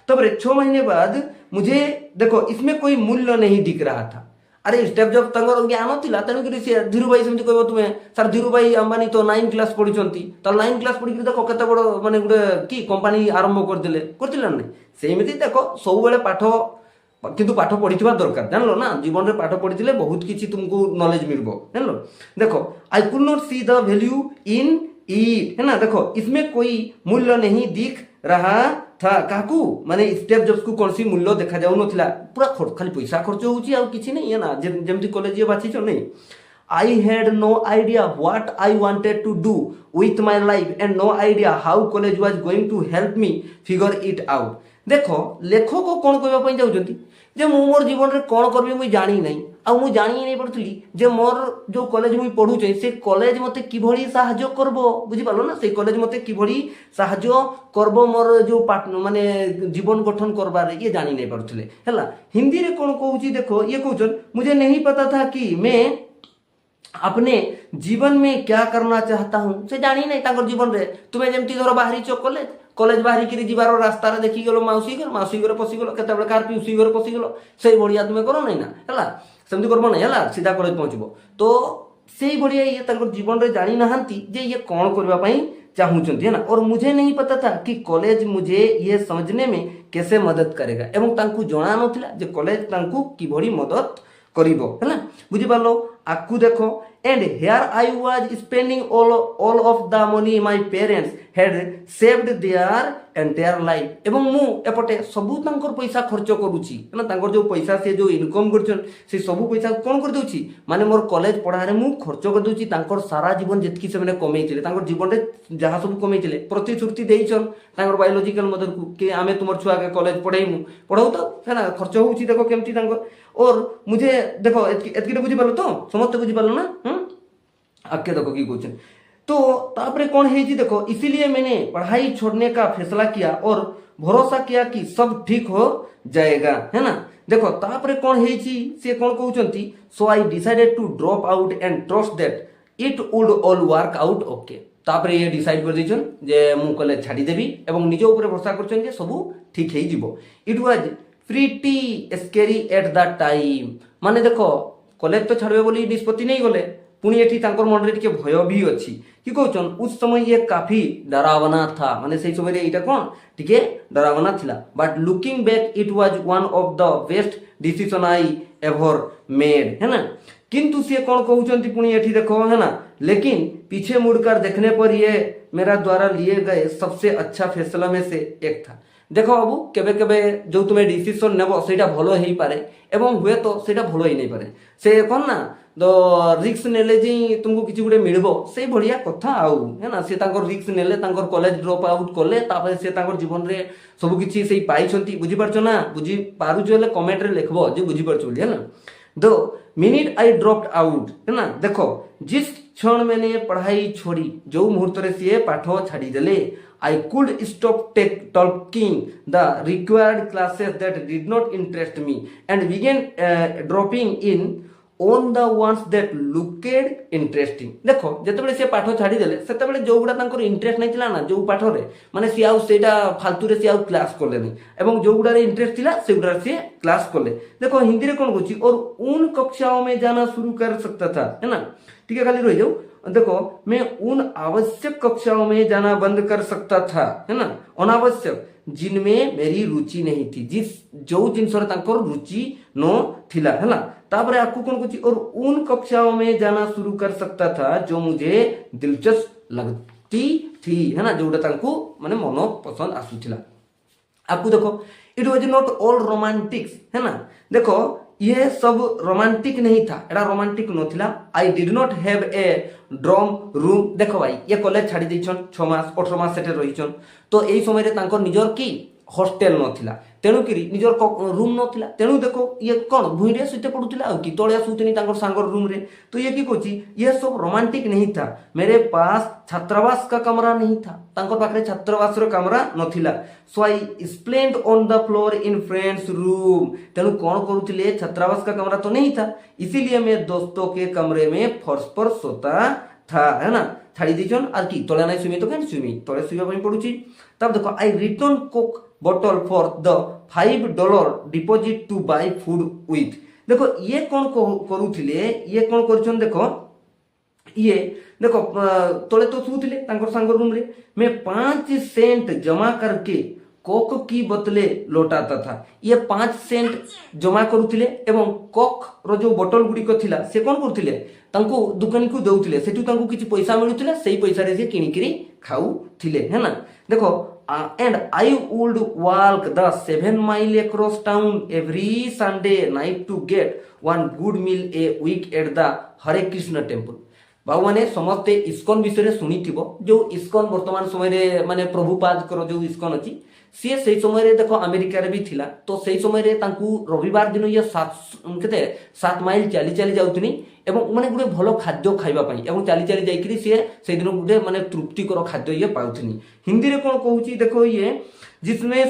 तब 6 महीने बाद मुझे देखो इसमें कोई मूल्य नहीं दिख रहा था। अरे स्टेप जॉब तंगर ज्ञान थिला तेणु करी से धीरू भाई सेमती कहबो तुमे सर धीरू भाई अंबानी तो 9 क्लास पढिचंती त 9 क्लास पढि देखो केते बड़ माने गुडे की कंपनी आरंभ करथिले नै सेमिति देखो सब बेले पाठ किंतु पाठ पढ़िथिबा दरकार जानलो ना। जीवन रे पाठ पढ़िथिले बहुत किछि तुमको नॉलेज मिलबो जानलो। देखो I could not see the value in it है ना। देखो इसमें कोई मूल्य नहीं दिख रहा था काकू माने स्टेप जॉब्स को कौन सी मूल्य देखा जाउ नथिला पूरा खाली पैसा खर्च होउची आ किछि नै है ना जेमति कॉलेज बाछि छ नै। I had no idea what I wanted to do with my life and no idea how college was going to help me figure it out. देखो लेखक कोन कहबा पई जाउचंती जे मु मोर जीवन रे कोन करबी मु जानि नै आ मु जानि नै पड़थली जे मोर जो कॉलेज मु पढु छै से कॉलेज मते कि भली सहायता करबो बुझि पालो ना। से कॉलेज मते कि भली सहायता करबो मोर जो माने जीवन गठन करबार ये जानि नै पड़थले हैला। हिंदी रे कोन कहूची देखो ये कहउछन मुझे नहीं पता था कि मैं अपने जीवन में क्या करना चाहता हूं। से जानि नै ताकर जीवन रे तुमे जेमति धरो बाहरी चो कॉलेज बाहरी करी जीवार रास्ता रे देखि गेलो माउसी घर पसी गेलो केते बळे कार पिउसी घर पसी गेलो सेही बढ़िया तुमे करो नै ना हैला सेमति करबो नै हैला सीधा कॉलेज पहुंचबो तो सेही बढ़िया ये ताकर जीवन रे जानि नहांती जे ये कोन करबा पई चाहूचंती है ना। और मुझे नहीं पता था कि कॉलेज मुझे ये समझने में कैसे मदद करेगा एवं तांकू जणा नथिला जे कॉलेज तांकू कि भली मदद करिवो हैला बुझि पालो। आकु देखो and here I was spending all of the money my parents had saved their entire life ଏବଂ ମୁଁ ଏପଟେ ସବୁ ତାଙ୍କର ପଇସା ଖର୍ଚ୍ଚ କରୁଛି ନା ତାଙ୍କର ଯେଉଁ ପଇସା ସେ ଯେଉଁ ଇନକମ୍ କରୁଛନ୍ ସେ ସବୁ ପଇସା କ'ଣ କରିଦେଉଛି ମାନେ ମୋର କଲେଜ ପଢ଼ାରେ ମୁଁ ଖର୍ଚ୍ଚ କରିଦେଉଛି ତାଙ୍କର ସାରା ଜୀବନ ଯେତିକି ସେମାନେ କମେଇଥିଲେ ତାଙ୍କର ଜୀବନରେ ଯାହା ସବୁ କମେଇଥିଲେ ପ୍ରତିଶ୍ରୁତି ଦେଇଛନ୍ ତାଙ୍କର ବାୟୋଲୋଜିକାଲ ମଦରକୁ କି ଆମେ ତୁମର ଛୁଆକେ କଲେଜ ପଢ଼େଇମୁ ପଢ଼ାଉ ତ ହେଲା ଖର୍ଚ୍ଚ ହେଉଛି ଦେଖ କେମିତି ତାଙ୍କ और मुझे देखो एतकी बुझीपार तो समस्त बुझीपार ना आगे देखो कि क्वेश्चन तो तापरे कौन है जी देखो इसीलिए मैंने पढ़ाई छोड़ने का फैसला किया और भरोसा किया कि सब ठीक हो जाएगा है ना देखो तापरे कौन है जी से कौन कहउचंती so I decided to drop out and trust that it would all work out okay तापरे ये डिसाइड कर दिछन जे मु कॉलेज छाडी देबी एवं निज ऊपर भरोसा करछन जे सब ठीक हे जिवो it was pretty scary at the time माने देखो कॉलेज तो छाड़बे बोली निष्पत्ति नहीं गले पुणी एठी तांकर मन रे टिके भय भी अछि कि कहउछन उस समय ये काफी डरावना था माने सही समय रे एटा कोन टिके डरावना थिला but looking back it was one of the best decision I ever made है ना किंतु से कौन कहउछंती पुणी एठी देखो है ना लेकिन पीछे मुड़कर देखने पर ये मेरा द्वारा लिए गए सबसे अच्छा फैसला में से एक था देख बाबू केबे केबे जो तुम्हें डिसीजन नेब सेटा भलो हेई पारे एवं हुए तो सेटा भलो ही नहीं पारे से कोन ना तो रिस्क नेले जी तुमको किछि गुडे मिलबो से बढ़िया कथा आउ है ना से तांकर रिस्क नेले तांकर कॉलेज ड्रॉप आउट करले तापर से तांकर जीवन रे सब किछि सेई पाई छंती बुझी परछो ना बुझी पारु जो ले कमेंट रे लिखबो जे बुझी परछो है ना दो मिनिट आई ड्रॉप्ड आउट है ना देखो जिस क्षण मैंने पढ़ाई छोड़ी जो मुहूर्त रे से पाठ छाड़ी देले I could stop talking the required classes that did not interest me and began dropping in on the ones that looked interesting देखो जेतेबेले से पाठ छाड़ी देले सेतेबेले जो गुडा तांकर इंटरेस्ट नै थिला ना जो पाठ रे माने से आउ सेटा फालतू रे से आउ क्लास करले नै एवं जो गुडा रे इंटरेस्ट थिला से गुडा से क्लास करले देखो हिंदी रे कोन कहूची और उन कक्षाओं में जाना शुरू कर सकता था है ना ठीक है खाली रह जाओ देखो मैं उन आवश्यक कक्षाओं में जाना बंद कर सकता था है ना अनावश्यक जिनमें मेरी रुचि नहीं थी जिस जो जिनस रुचि नो थिला है ना तापर आपको कौन कुछ और उन कक्षाओं में जाना शुरू कर सकता था जो मुझे दिलचस्प लगती थी है ना जोटा तांको माने मन पसंद आसुथिला आपको देखो it was not all romantics है ना देखो ये सब रोमांटिक नहीं था एटा रोमांटिक नथिला I did not have a dorm room देखो भाई ये कॉलेज छाड़ी दैछन 6 मास 18 मास सेटे रहिछन तो एई समय रे तांको निजर की हॉस्टेल नथिला तेणु करी निजर रूम नथिला तेणु देखो ये कोन भुइरे सुते पडुतिला आ कि तळिया सुतेनी तांकर सांगर रूम रे तो ये की कोची ये सब रोमांटिक नहीं था मेरे पास छात्रावास का कमरा नहीं था तांकर पाखरे छात्रावास रो कमरा नथिला so I slept on the floor in friends room तेणु कोन करूतिले छात्रावास का कमरा तो नहीं था इसीलिए मैं दोस्तों के कमरे में फर्श पर सोता था है ना छाड़ी दीजन आर की तळे नै सुमी तो केन सुमी तळे सुइबा पई पडुची तब देखो I return Coke bottle for the $5 deposit to buy food with देखो ये कौन करूथिले ये कौन करछन देखो ये देखो तोले तो सुथिले तांकर सांगर रूम रे मैं 5 सेंट जमा करके कोक की बोतले लौटाता था ये 5 सेंट जमा करूथिले एवं कोक रो जो बोतल गुडी को थिला से कौन करूथिले तांको दुकानी को दउथिले सेटु तांको किछि पैसा मिलुथिला सेही पैसा रे से किनिकरी खाउ थिले है ना देखो and I would walk the 7 mile across town every Sunday night to get one good meal a week at the Hare Krishna temple बाबू माने समस्ते इस्कन विषय शुणिथिबो जो इस्कन वर्तमान समय रे माने प्रभुपाद कर जो इस्कन अछि सी से समय रे देखो अमेरिका रे भी थिला तो से समय रे तांकू रविवार दिन ये 7 माइल चली चली जाउतनी एवं माने गुडे भलो खाद्य खाइबा पई एवं चली चली जाइकरी से दिन गुडे माने तृप्तिकर खाद्य ये पाउथनी हिंदी रे कोन कहूची देखो ये जिसमें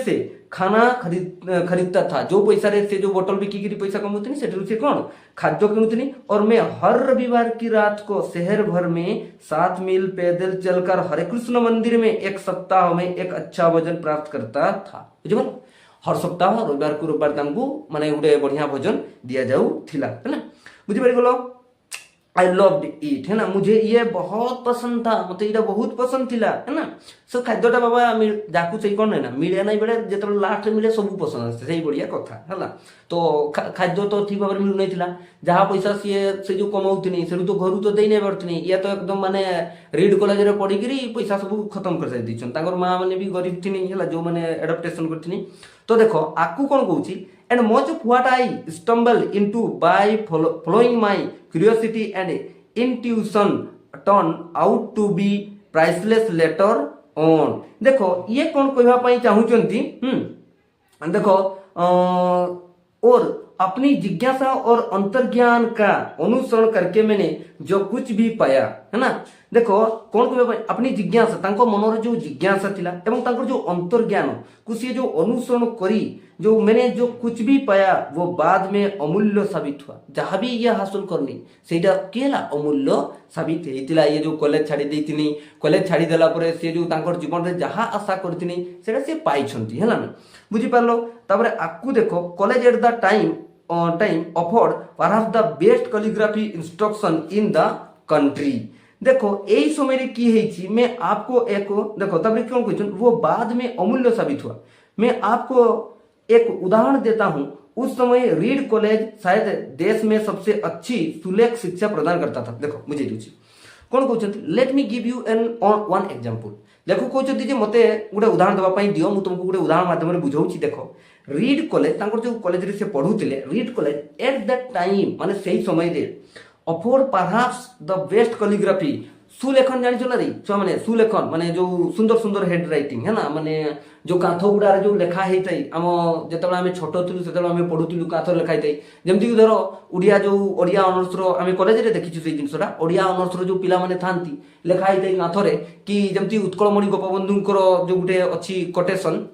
से खाना खरीदता था जो पैसा रे से जो बोतल बिकी गिरी पैसा कमाउतनी सेठरू से कोन खाद्य किनुतनी और मैं हर रविवार की रात को शहर भर में 7 मील पैदल चलकर हरे कृष्ण मंदिर में एक सप्ताह में एक अच्छा भोजन प्राप्त करता था बुझिबो हर सप्ताह रविवार को रविवार तांकू माने गुडे बढ़िया भोजन दिया जाऊ थिला है ना बुझि पारि गलो आई लव्ड इट है ना, मुझे ये बहुत पसंद था, मत ये बहुत पसंद थिला है ना। सो खाद्यटा बाबा जाकू से कौन है ना मिले ना बेले जो लास्ट में मिले सब पसंद आसे से बढ़िया कथा है। तो खाद्य तो ठीक भाव मिलू नहीं जहाँ पैसा सी से जो कमाऊनी से तो घर तो दे नहीं पार्थिनी ये तो एकदम माने रीड कॉलेज रे पढ़ी पैसा सब खत्म कर सारी माँ मैंने भी गरीब थी है जो मैंने एडाप्टेशन करथिनी। तो देखो आकू कौन कहूँ and much of what I stumble into by following my curiosity and intuition turn out to be priceless later on। देखो ये कौन कहवा पाई चाहूचंती देखो और अपनी जिज्ञासा और अंतर्ज्ञान का अनुसरण करके मैंने जो कुछ भी पाया है ना। देखो कौन कहवा पाई अपनी जिज्ञासा तांको मनर जो जिज्ञासा थिला एवं तांको जो अंतर्ज्ञान को सी जो अनुसरण करी जो मैंने जो कुछ भी पाया वो बाद में अमूल्य साबित हुआ। जहाँ भी ये हासिल करनी सेटा केला अमूल्य साबित होता। ये जो कॉलेज छाड़ी देथिनी कॉलेज छाड़ी देला परे से जो तांकर जीवन रे जहाँ आशा करथिनी सेटा से पाइछंती है ना बुझी पारलो। तापरे आकु देखो college at the time offered perhaps the best calligraphy instruction in the country. देखो यही समय रे की हेची मैं आपको एक देखो तब क्यों कहछन वो बाद में अमूल्य साबित हुआ। मैं आपको एक उदाहरण देता हूं। उस समय रीड कॉलेज शायद देश में सबसे अच्छी सुलेख शिक्षा प्रदान करता था। देखो मुझे रुचि कौन कहते let me give you an one example. देखो कहते मते गोटे उदाहरण देवा दियो मु तुमको गोटे उदाहरण माध्यम बुझाऊँ। देखो रीड कॉलेज जो कॉलेज रे से पढ़ुले Reed College at that time माने सही समय रे offered perhaps the best calligraphy सुलेखन जानी ना रे छुआ मैंने सुलेखन माने जो सुंदर सुंदर हेड राइटिंग है ना माने जो कांथ गुड़ा जो लेखा होता आम जो आम छोट थी से पढ़ुलु कांथ लेखा होता जमीक धर ओडिया जो ओडिया ऑनर्स आम कॉलेज देखीचु से जिनसा ओडिया ऑनर्स जो पिला माने थांती लेखा होता कांथरे कि जमी उत्कलमणि गोपबंधुंकर जो गोटे अच्छी कोटेशन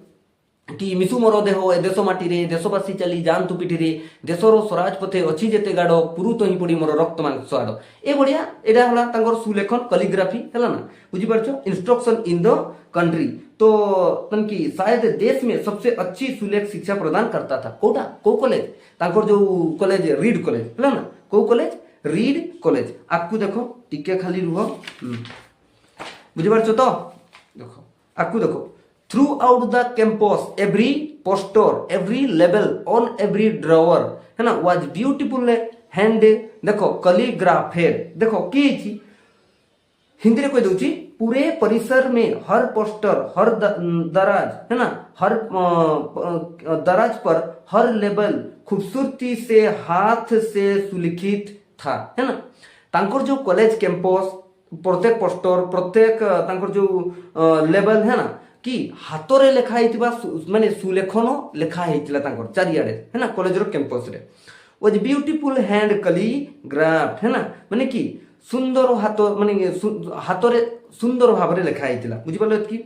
कि मिसु मोर देह ए देश माटी रे देशवासी चली जातु पिठी देशर स्वराज पथे अच्छी जेते गाड़ पुरु तो ही पड़ी मोर रक्त मांस स्वाद ए बढ़िया एटा हला सुलेखन कैलीग्राफी है ना बुझीपार इंस्ट्रक्शन इन द कंट्री। तो कि शायद देश में सबसे अच्छी सुलेख शिक्षा प्रदान करता था कोटा को कॉलेज तांकर जो कॉलेज रीड कॉलेज है ना को कॉलेज रीड कॉलेज। आपको देखो टिके खाली रुह बुझीपार तो देखो आपको देखो throughout the campus every poster every label on every drawer है ना was beautiful hand देखो calligraphed। देखो की हिंदी रे कह दूची पूरे परिसर में हर पोस्टर हर दराज है ना हर दराज पर हर लेबल खूबसूरती से हाथ से सुलिखित था है ना। तांकर जो कॉलेज कैंपस प्रत्येक पोस्टर प्रत्येक तांकर जो लेबल है ना कि हाथरे लेखा माने सुलेखन लेखा चारिआडे है ना कॉलेज कैंपस रे वाज ब्यूटीफुल हैंड कैलीग्राफ है ना माने कि सुंदर हाथ माने हाथरे सुंदर भाव में लेखा बुझी पाल कि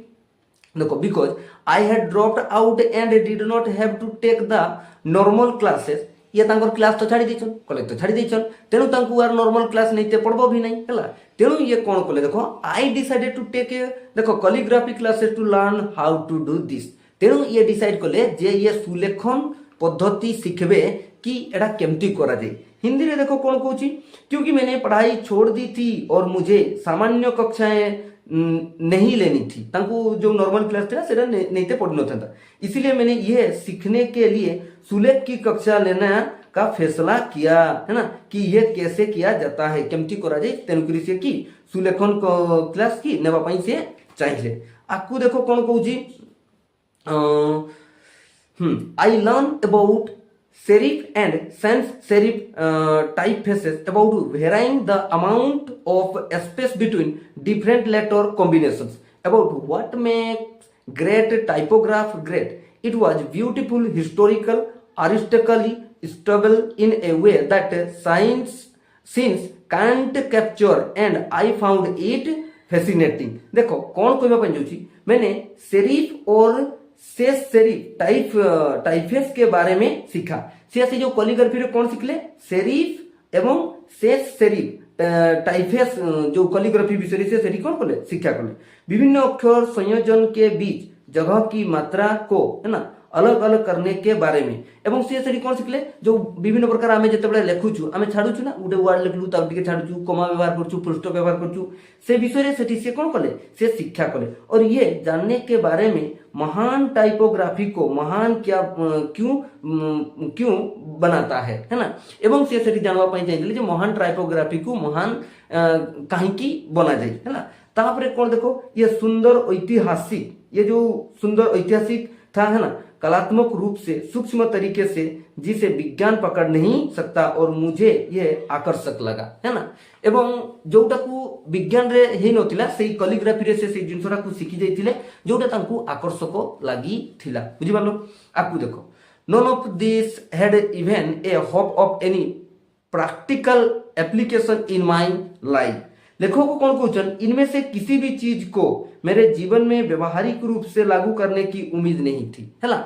देखो because I had dropped out and did not have to take the normal classes ये क्लास तो छाड़ी देछन कॉलेज तो छाड़ी देछन तेणु तांकु आर नॉर्मल क्लास नहीं पढ़बो भी नहीं है तेणु ये कौन कले देखो आई डिसाइडेड टू टेक देखो calligraphy classes to learn how to do this. तेणु ये डिसाइड कले जे ये सुलेखन पद्धति शिखबे कि एटा केमती करा जाए। हिंदी में देखो कौन कहूँ क्योंकि मैंने पढ़ाई छोड़ दी थी और मुझे सामान्य कक्षाएं नहीं लेनी थी तांकु जो नॉर्मल क्लास था सेटा नहीं ते पढ़ना था इसीलिए मैंने ये सीखने के लिए सुलेख की कक्षा लेना का फैसला किया है ना कि ये कैसे किया जाता है केमती करा जाए तेणुकरी से कि सुलेखन क्लास की नेबा पई से चाहिए। आपको देखो कौन कहूँ I learn about serif and sans serif typefaces about varying the amount of space between different letter combinations about what makes great typograph great. It was beautiful, historical, artistically stable in a way that science can't capture and I found it fascinating। देखो कौन कहवा जाऊँ मैंने serif और शेष serif टाइफेस के बारे में सीखा। से जो कैलीग्राफी रे कौन सीखले सेरिफ एवं शेष सेरिफ टाइफेस जो कैलीग्राफी विषय से सेरी कौन कले शिक्षा कले विभिन्न अक्षर संयोजन के बीच जगह की मात्रा को है ना अलग अलग करने के बारे में एवं सी सेठी कौन शिखले जो विभिन्न प्रकार आमे जेतेबेले लेखुछु आमे छाडुछु ना गोटे वर्ड लिखलु ता टिके छाडुछु कमा व्यवहार करछु फुल स्टॉप व्यवहार करछु से विषय रे सेठी से कौन कले से शिक्षा कले और ये जानने के बारे में महान टाइपोग्राफी को महान क्या क्यों बनाता है ना एवं से सेठी जानवा पई चाहिए जे महान टाइपोग्राफी को महान कहीं बना जाए है ना तापरे कौन देखो ये सुंदर ऐतिहासिक ये जो सुंदर ऐतिहासिक था है ना कलात्मक रूप से सूक्ष्म तरीके से जिसे विज्ञान पकड़ नहीं सकता और मुझे ये आकर्षक लगा है ना एवं जोटा को विज्ञान रे ही नथिला सेही कैलीग्राफी रे से जिनसरा को शिखि जाइतिले जोटा तांकू आकर्षक लागि थिला बुझि पालो आकु देखो none of this had even a hope of any practical application in my life लेखक को कौन क्वेश्चन इनमें से किसी भी चीज को मेरे जीवन में व्यवहारिक रूप से लागू करने की उम्मीद नहीं थी है ना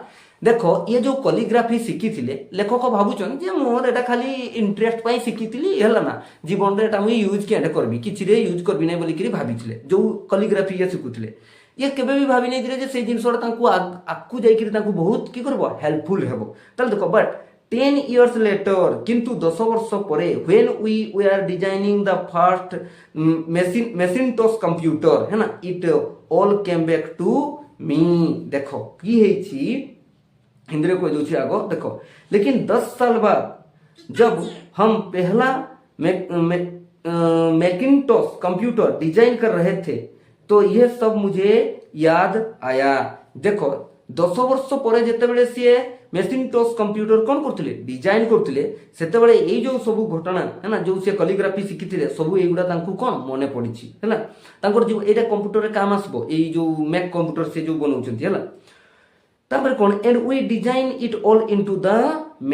देखो ये जो कैलीग्राफी शिखी थिले लेखक भाबुचन जे मोर एटा खाली इंटरेस्ट पई शिखी थिली हैला ना जीवन रे एटा मुई यूज केडे करबी किछि रे यूज करबी नै बोली करी भाबिथिले जो कैलीग्राफी ये शिखुथिले ये केबे भी भाबी नै जे से जिंसोडा तांकू आकू जाई करी तांकू बहुत की करबो हेल्पफुल हेबो तल देखो बट 10 years later किंतु 10 वर्ष परे when we were designing the first Macintosh computer है ना it all came back to me देखो की है छी हिंदी को जो आगो देखो लेकिन 10 साल बाद जब हम पहला मैकिंटोश कंप्यूटर डिजाइन कर रहे थे तो यह सब मुझे याद आया देखो 10 वर्ष पर जिते सी मैकिंटोश कंप्यूटर कौन करथिले डिजाइन करथिले सेतेबेले एई जो सब घटना है ना जो से कैलीग्राफी शिखिथिले सब एगुडा तांकू कोन मने पड़िछि हैला तांकर जो एटा कंप्यूटर रे काम आसबो एई जो मैक कंप्यूटर से जो बनौछंती हैला तापर कौन and we design it all into the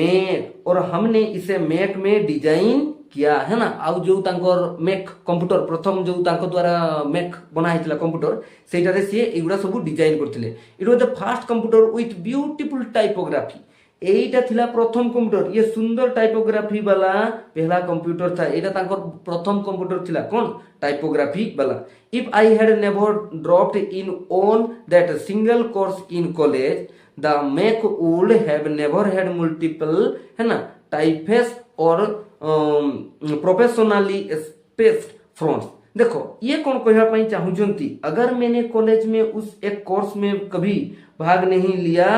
Mac और हमने इसे मैक में डिजाइन किया है ना आउ जो तांकर मैक कंप्यूटर प्रथम जो तांको द्वारा मैक बना हितला कंप्यूटर सेटा रे से एगुडा सब डिजाइन करथिले it was the first computer with beautiful typography एटा थिला प्रथम कंप्यूटर ये सुंदर टाइपोग्राफी वाला पहला कंप्यूटर था एटा तांकर प्रथम कंप्यूटर थिला कोन टाइपोग्राफी वाला if I had never dropped in on that single course in college the Mac would have never had multiple है ना टाइपफेस और प्रोफेशनली स्पेस्ड फ्रंट्स देखो ये कौन कहना पाई चाहूचंती अगर मैंने कॉलेज में उस एक कोर्स में कभी भाग नहीं लिया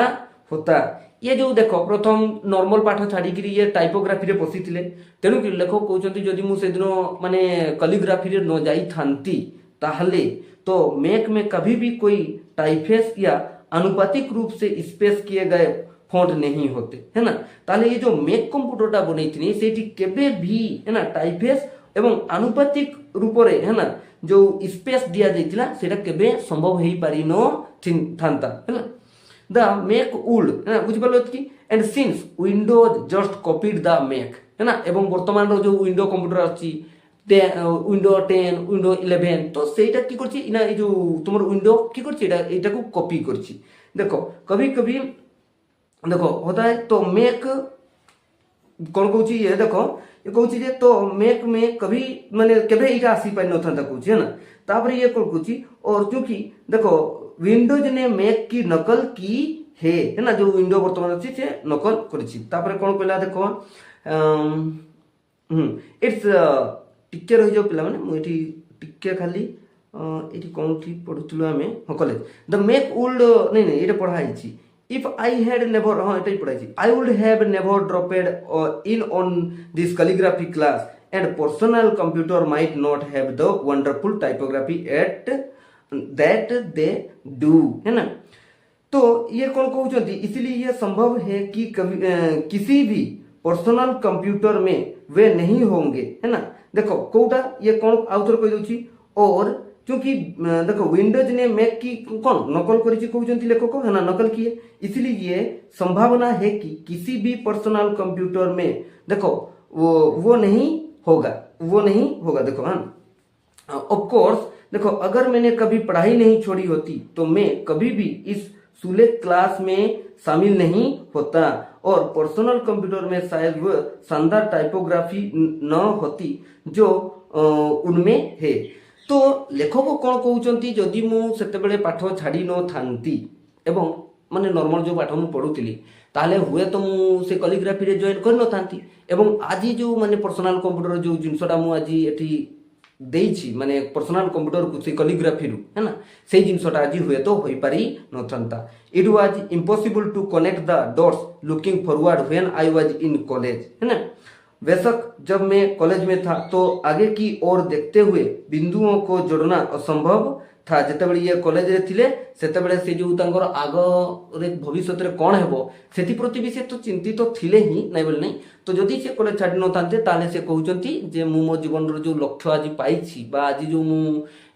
होता ये जो देखो प्रथम नॉर्मल पाठ छाड़ी करी ये टाइपोग्राफी रे पसिथिले तेनु कि लेखक कहउचंती जदि मु से दिनो माने कैलीग्राफी रे न जाई थांती ताहले तो मैक में कभी भी कोई टाइपफेस या आनुपातिक रूप से स्पेस किए गए फॉन्ट नहीं होते है ना ताले ये जो मैक कंप्यूटरटा बनैथिनी सेठी केबे भी है ना टाइपफेस एवं आनुपातिक रूप रे है ना जो स्पेस दिया जाइतिला सेटा केबे संभव हेई पारि न थांता है ना द मैक वुड है ना बुझ पालो कि and since Windows just copied the Mac है ना एवं वर्तमान रो जो विंडो कंप्यूटर अछि विंडो 10 विंडो 11 तो सेटा की करछि इना ए जो तुमर विंडो की करछि एटा को कॉपी करछि देखो कभी कभी देखो होता है तो मैक कौन कहूँ ये देखो ये कहूँ जे तो मैक में कभी माने केबे इटा आसी पाइ न था कहूँ है ना तापर ये कौन कहूँ और क्योंकि देखो विंडोज ने मैक की नकल की है ना जो विंडो वर्तमान अच्छी से नकल करिछि तापर कौन कहला देखो इट्स टिके रहि जो पिला माने मु एठी टिके खाली एठी कौन थी पढुतलु आमे ह कॉलेज द मैक वुड नहीं एटा पढा हिछि if I had never I would have never dropped in on this calligraphy class and personal computer might not have the wonderful typography at that they do है ना तो ये कौन कहउचंती इसलिए ये संभव है कि किसी भी पर्सनल कंप्यूटर में वे नहीं होंगे है ना देखो कोटा ये कौन आउथर कह दोची और क्योंकि देखो विंडोज ने मैक की कौन नकल करिछि कहउचंती लेखक है ना नकल किए इसलिए ये संभावना है कि किसी भी पर्सनल कंप्यूटर में देखो वो नहीं होगा देखो हाँ ऑफ कोर्स देखो अगर मैंने कभी पढ़ाई नहीं छोड़ी होती तो मैं कभी भी इस सुले क्लास में शामिल नहीं होता और पर्सनल कंप्यूटर में शायद वह शानदार टाइपोग्राफी न होती जो उनमें है तो लेखक कौन कहउचंती जदि मु सेतेबेले पाठ छाड़ी न थांती एवं ମାନେ ନର୍ମାଲ ଯେଉଁ ପାଠ ମୁଁ ପଢ଼ୁଥିଲି ତାହେଲେ ହୁଏତ ମୁଁ ସେ କଲିଗ୍ରାଫିରେ ଜଏନ୍ କରିନଥାନ୍ତି ଏବଂ ଆଜି ଯେଉଁ ମାନେ ପର୍ସନାଲ କମ୍ପ୍ୟୁଟର ଯେଉଁ ଜିନିଷଟା ମୁଁ ଆଜି ଏଠି ଦେଇଛି ମାନେ ପର୍ସନାଲ କମ୍ପ୍ୟୁଟରକୁ ସେ କଲିଗ୍ରାଫିରୁ ହେଲା ସେଇ ଜିନିଷଟା ଆଜି ହୁଏତ ହୋଇପାରି ନଥାନ୍ତା। It was impossible to connect the dots looking forward when I was in college है ना। बेशक जब मैं कॉलेज में था तो आगे की ओर देखते हुए बिंदुओं को जोड़ना असंभव था। ଯେତେବେଳେ ଇଏ କଲେଜରେ ଥିଲେ ସେତେବେଳେ ସେ ଯେଉଁ ତାଙ୍କର ଆଗରେ ଭବିଷ୍ୟତରେ କ'ଣ ହେବ ସେଥିପ୍ରତି ବି ସେ ତ ଚିନ୍ତିତ ଥିଲେ ହିଁ ନାଇଁ ବୋଲି ନାହିଁ। ତ ଯଦି ସେ କଲେଜ ଛାଡ଼ି ନଥାନ୍ତେ ତାହେଲେ ସେ କହୁଛନ୍ତି ଯେ ମୁଁ ମୋ ଜୀବନର ଯେଉଁ ଲକ୍ଷ୍ୟ ଆଜି ପାଇଛି ବା ଆଜି ଯେଉଁ ମୁଁ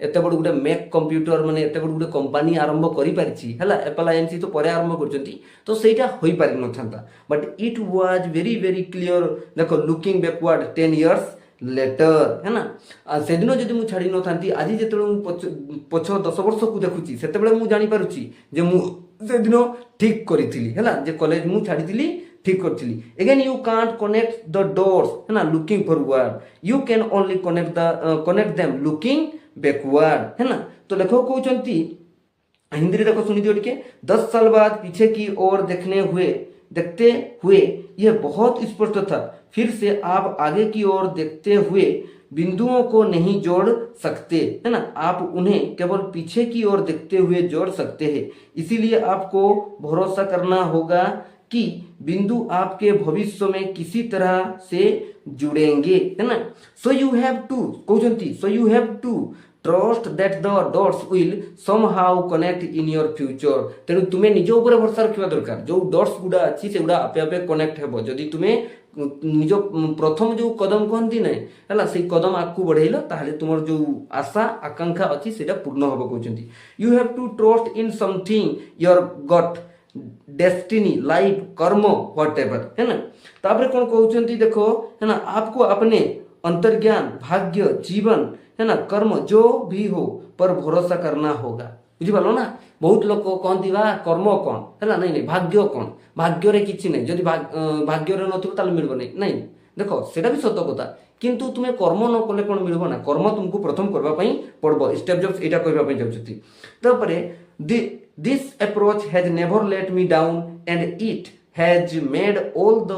ଏତେ ବଡ଼ ଗୋଟେ ମେକ୍ କମ୍ପ୍ୟୁଟର ମାନେ ଏତେ ବଡ଼ ଗୋଟେ କମ୍ପାନୀ ଆରମ୍ଭ କରିପାରିଛି ହେଲା ଏପଲ୍ ଆଇଏନ୍ସି ତ ପରେ ଆରମ୍ଭ କରିଛନ୍ତି ତ ସେଇଟା ହୋଇପାରିନଥାନ୍ତା। But it was very very clear ଦେଖ ଲୁକିଂ ବ୍ୟାକୱାର୍ଡ 10 years ଲେଟର है ना। ସେଦିନ ଯଦି ମୁଁ ଛାଡ଼ି ନଥାନ୍ତି ଆଜି ଯେତେବେଳେ ମୁଁ ପଛ 10 ବର୍ଷକୁ ଦେଖୁଛି ସେତେବେଳେ ମୁଁ ଜାଣିପାରୁଛି ଯେ ମୁଁ ସେଦିନ ଠିକ୍ କରିଥିଲି ହେଲା ଯେ କଲେଜ ମୁଁ ଛାଡ଼ିଥିଲି ଠିକ୍ କରିଥିଲି। Again you can't connect the dots है ना looking forward you can only connect them looking backward है ना। तो लेखक कहते हिंदी रे देखो सुनी दियो टिके 10 साल बाद पीछे की ओर देखते हुए यह बहुत स्पष्ट था। फिर से आप आगे की ओर देखते हुए बिंदुओं को नहीं जोड़ सकते है ना। आप उन्हें केवल पीछे की ओर देखते हुए जोड़ सकते हैं। इसीलिए आपको भरोसा करना होगा कि बिंदु आपके भविष्य में किसी तरह से जुड़ेंगे है ना। So you have to trust that the dots will somehow connect in your future. तेणु तुम्हें निज ऊपर भरोसा रखा दरकार जो डॉट्स गुड़ा अच्छी से गुड़ा आपे आपे कनेक्ट हेबो जदि तुम्हें निज प्रथम जो कदम कहती ना है से कदम आगू बढ़ेल ताहले तुम जो आशा आकांक्षा अच्छी से पूर्ण हम कहते। You have to trust in something your gut destiny life karma whatever है ना। तापर कौन कहते देखो है ना आपको अपने अंतर्ज्ञान भाग्य जीवन है ना कर्म जो भी हो पर भरोसा करना होगा। बुझिपार ना बहुत लोग कहती बा कर्म कौन है नहीं नहीं भाग्य कौन भाग्य किसी नहीं जदि भाग्य नथिबो मिल नहीं देख सेटा भी सत कथा किंतु तुम्हें कर्म न कले कौन मिल ना कर्म तुमको प्रथम करने पड़ो स्टेप जब यहाँ कहवाई चाहती। तापर this approach has never let me down and it has made all the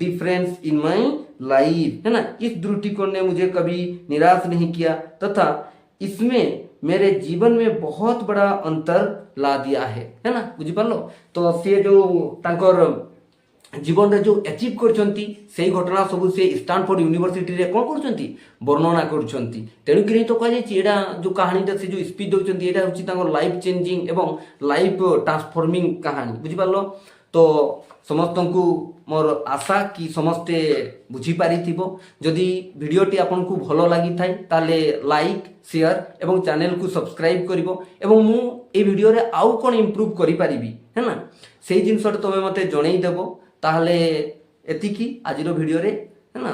difference in my life है ना। इस दृष्टिकोण ने मुझे कभी निराश नहीं किया तथा इसमें मेरे जीवन में बहुत बड़ा अंतर ला दिया है ना। बुझिपार तो सी जो तांकर जीवन में जो अचीव करछंती सेही घटना सब से स्टैनफोर्ड यूनिवर्सिटी रे कोन करछंती वर्णना करछंती। तेणुक तो कहुई एटा जो कहानी से जो स्पीच दौरान यहाँ हूँ लाइफ चेंजिंग एवं लाइफ ट्रांसफॉर्मिंग कहानी बुझिपार। तो समस्त को मोर आशा कि समस्ते बुझीपारी जदि भिडियोटी आपन को भल लगी थाए ताले लाइक शेयर एवं चैनल को सब्सक्राइब करिवो एवं मु ए वीडियो रे आउ कोन इंप्रूव करि परिबी है ना सेही जिनसट तमे मते जणै देबो ताहले एतिकी आजिरो वीडियो रे है ना।